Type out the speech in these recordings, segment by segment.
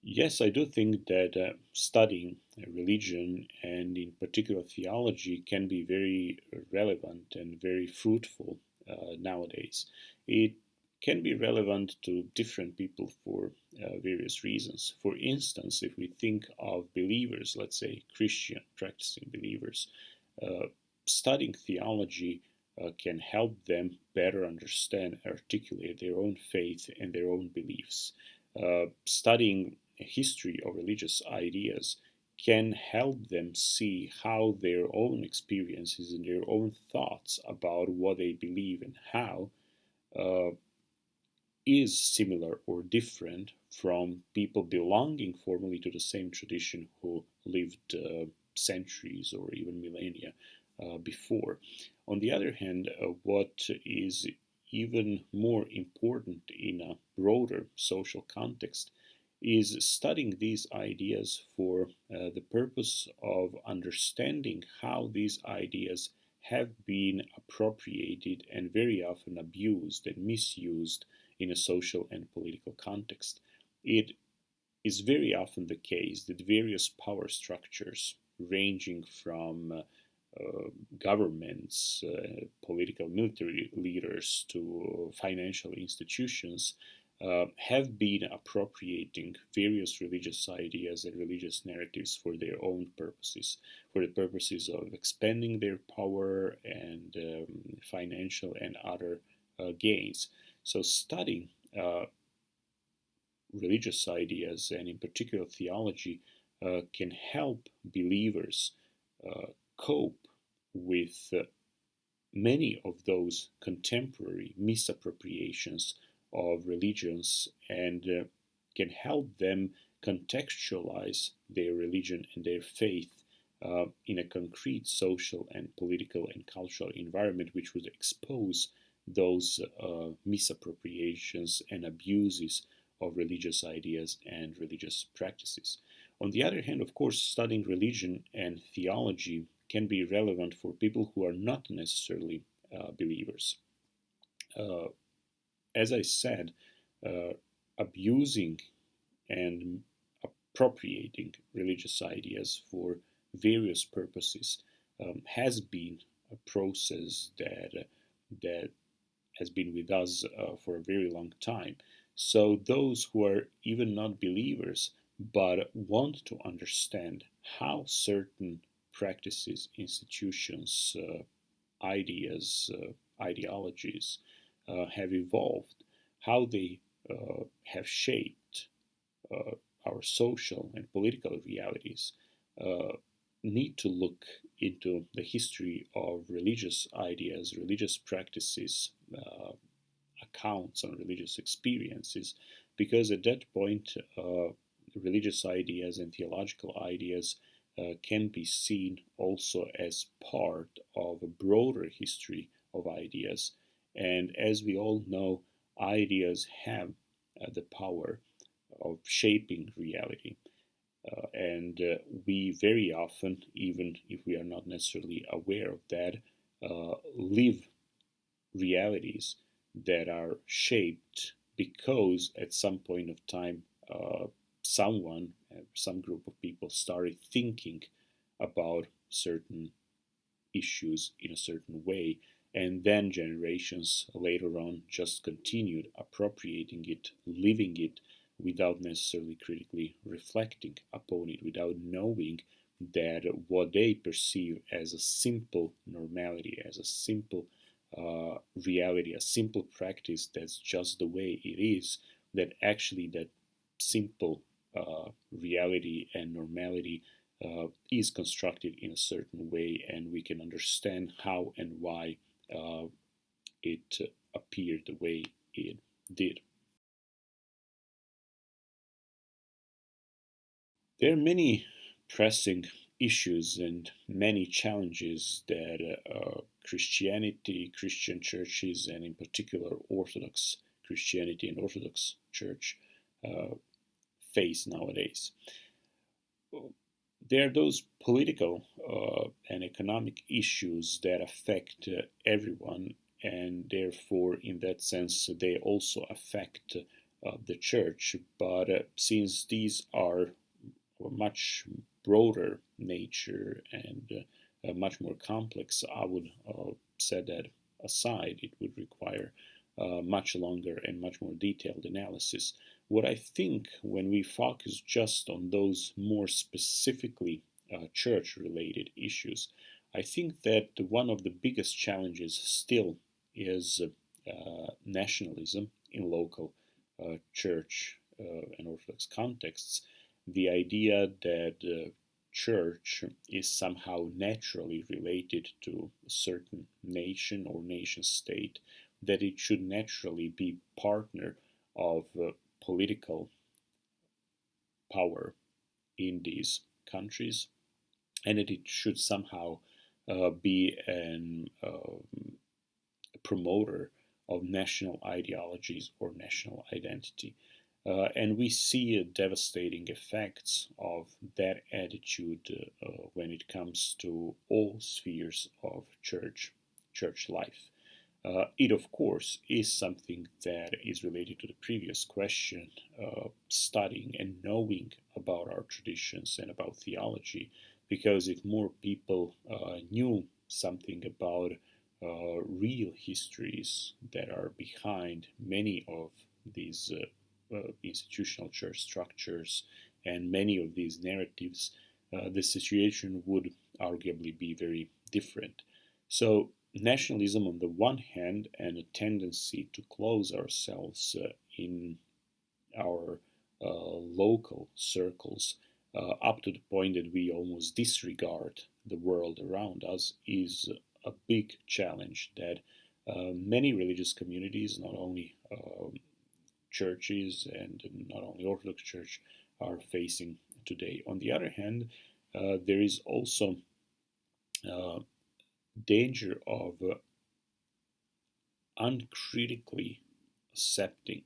Yes, I do think that studying religion and in particular theology can be very relevant and very fruitful nowadays. It can be relevant to different people for various reasons. For instance, if we think of believers, let's say Christian practicing believers, uh, studying theology can help them better understand and articulate their own faith and their own beliefs. Studying history of religious ideas can help them see how their own experiences and their own thoughts about what they believe and how uh, is similar or different from people belonging formally to the same tradition who lived centuries or even millennia before. On the other hand, what is even more important in a broader social context is studying these ideas for the purpose of understanding how these ideas have been appropriated and very often abused and misused in a social and political context. It is very often the case that various power structures, ranging from governments, political military leaders, to financial institutions, have been appropriating various religious ideas and religious narratives for their own purposes, for the purposes of expanding their power and financial and other gains. So, studying religious ideas and, in particular, theology can help believers uh, cope with many of those contemporary misappropriations of religions and can help them contextualize their religion and their faith in a concrete social and political and cultural environment which would expose those misappropriations and abuses of religious ideas and religious practices. On the other hand, of course, studying religion and theology can be relevant for people who are not necessarily believers. Uh, as I said, uh, abusing and appropriating religious ideas for various purposes has been a process that has been with us for a very long time. So those who are even not believers but want to understand how certain practices, institutions, ideas, ideologies have evolved, how they have shaped uh, our social and political realities, uh, need to look into the history of religious ideas, religious practices, accounts on religious experiences, because at that point, religious ideas and theological ideas can be seen also as part of a broader history of ideas. And as we all know, ideas have the power of shaping reality. And we very often, even if we are not necessarily aware of that, live realities that are shaped because at some point of time, someone, some group of people started thinking about certain issues in a certain way, and then generations later on just continued appropriating it, living it, without necessarily critically reflecting upon it, without knowing that what they perceive as a simple normality, as a simple reality, a simple practice that's just the way it is, that actually that simple reality and normality is constructed in a certain way, and we can understand how and why it appeared the way it did. There are many pressing issues and many challenges that Christianity, Christian churches, and in particular Orthodox Christianity and Orthodox Church uh, face nowadays. There are those political and economic issues that affect everyone, and therefore, in that sense, they also affect the church, but since these are much broader nature and much more complex, I would set that aside. It would require much longer and much more detailed analysis. What I think when we focus just on those more specifically church-related issues, I think that one of the biggest challenges still is nationalism in local church and Orthodox contexts. The idea that the church is somehow naturally related to a certain nation or nation state, that it should naturally be partner of political power in these countries, and that it should somehow be a promoter of national ideologies or national identity. And we see devastating effects of that attitude when it comes to all spheres of church life. It, of course, is something that is related to the previous question, studying and knowing about our traditions and about theology, because if more people knew something about real histories that are behind many of these institutional church structures and many of these narratives, the situation would arguably be very different. So nationalism on the one hand, and a tendency to close ourselves in our local circles up to the point that we almost disregard the world around us, is a big challenge that many religious communities, not only churches and not only Orthodox Church, are facing today. On the other hand, there is also danger of uncritically accepting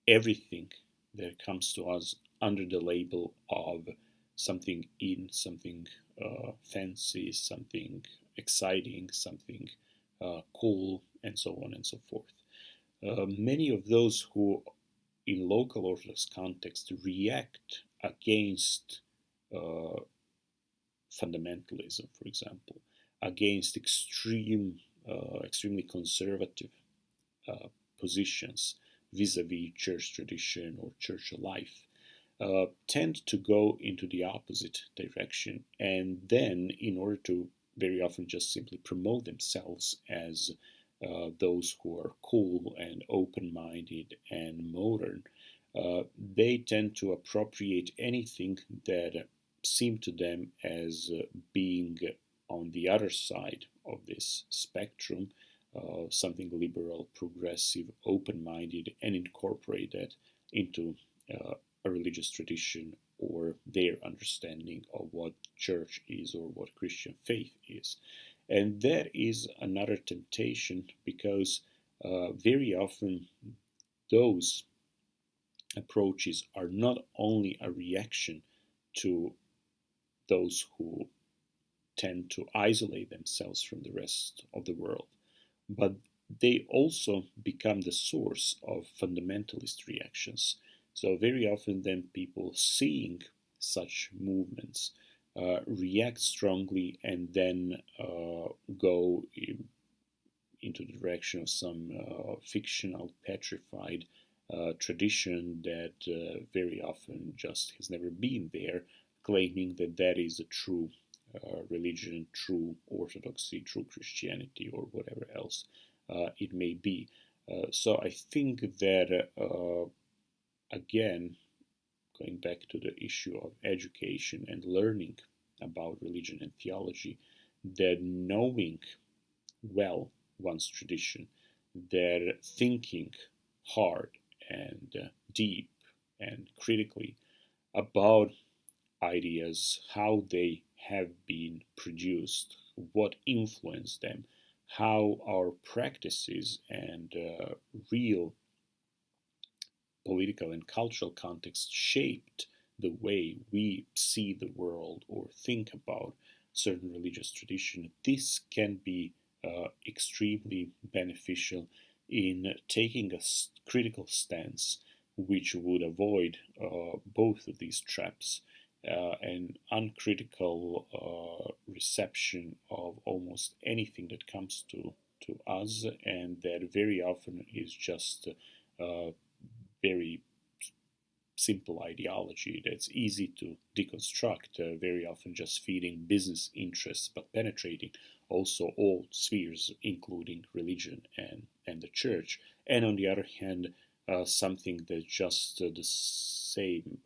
everything that comes to us under the label of something in, something fancy, something exciting, something cool, and so on and so forth. Many of those who, in local Orthodox context, react against fundamentalism, for example, against extremely conservative positions vis-a-vis church tradition or church life, tend to go into the opposite direction, and then, in order to very often just simply promote themselves as those who are cool and open-minded and modern, they tend to appropriate anything that seemed to them as being on the other side of this spectrum, something liberal, progressive, open-minded, and incorporate that into a religious tradition or their understanding of what church is or what Christian faith is. And that is another temptation, because very often those approaches are not only a reaction to those who tend to isolate themselves from the rest of the world, but they also become the source of fundamentalist reactions. So very often then people seeing such movements react strongly and then go into the direction of some fictional, petrified tradition that very often just has never been there, claiming that that is a true religion, true orthodoxy, true Christianity, or whatever else it may be. So I think that, again, going back to the issue of education and learning about religion and theology, that knowing well one's tradition, that thinking hard and deep and critically about ideas, how they have been produced, what influenced them, how our practices and real political and cultural context shaped the way we see the world or think about certain religious tradition. This can be extremely beneficial in taking a critical stance which would avoid both of these traps. An uncritical reception of almost anything that comes to us, and that very often is just very simple ideology that's easy to deconstruct, very often just feeding business interests but penetrating also all spheres, including religion and the church. And on the other hand, something that's just the same,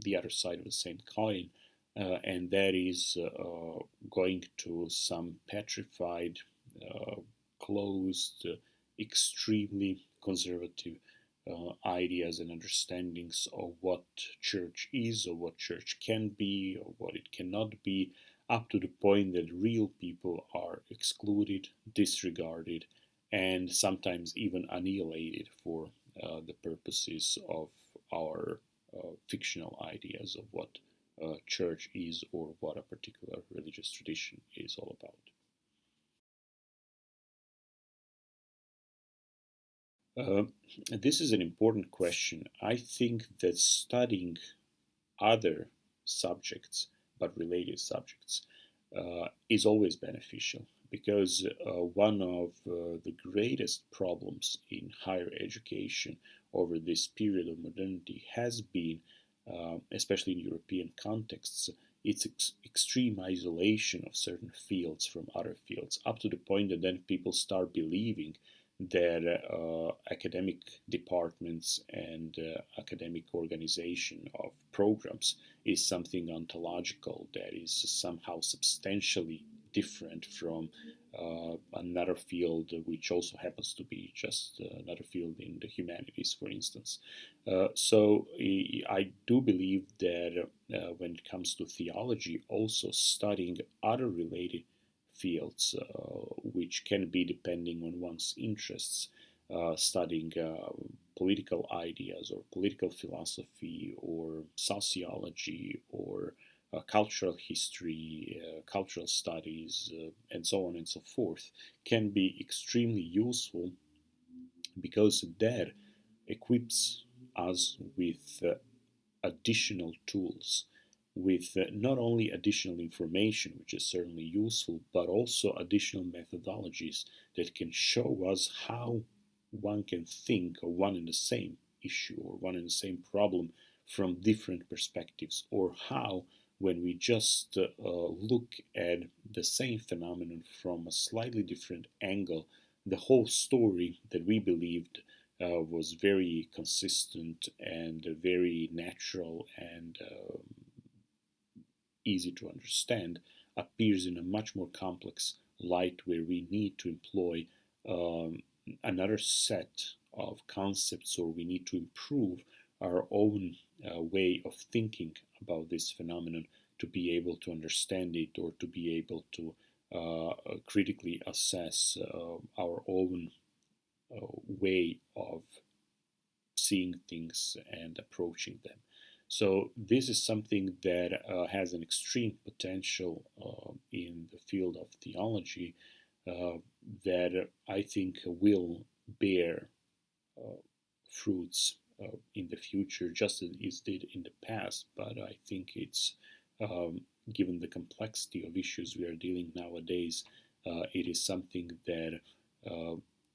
the other side of the same coin, and that is going to some petrified, closed, extremely conservative ideas and understandings of what church is, or what church can be, or what it cannot be, up to the point that real people are excluded, disregarded, and sometimes even annihilated for the purposes of our fictional ideas of what church is or what a particular religious tradition is all about. This is an important question. I think that studying other subjects, but related subjects, is always beneficial, because one of the greatest problems in higher education over this period of modernity has been, especially in European contexts, its extreme isolation of certain fields from other fields, up to the point that then people start believing that academic departments and academic organization of programs is something ontological, that is somehow substantially different from another field, which also happens to be just another field in the humanities, for instance. So I do believe that when it comes to theology, also studying other related fields, which can be depending on one's interests, studying political ideas or political philosophy or sociology or cultural history, cultural studies, and so on and so forth, can be extremely useful, because that equips us with additional tools, with not only additional information, which is certainly useful, but also additional methodologies that can show us how one can think of one and the same issue or one and the same problem from different perspectives, or how, when we just look at the same phenomenon from a slightly different angle, the whole story that we believed was very consistent and very natural and easy to understand, appears in a much more complex light, where we need to employ another set of concepts, or we need to improve our own way of thinking about this phenomenon to be able to understand it, or to be able to critically assess our own way of seeing things and approaching them. So this is something that has an extreme potential in the field of theology, that I think will bear fruits in the future, just as it did in the past. But I think it's, given the complexity of issues we are dealing nowadays, it is something that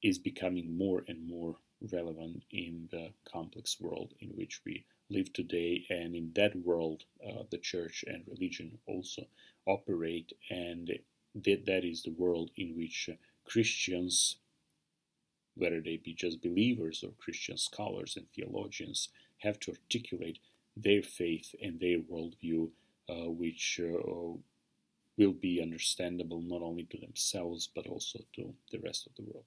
is becoming more and more relevant in the complex world in which we live today. And in that world, the church and religion also operate, and that is the world in which Christians, whether they be just believers or Christian scholars and theologians, have to articulate their faith and their worldview, which will be understandable not only to themselves but also to the rest of the world.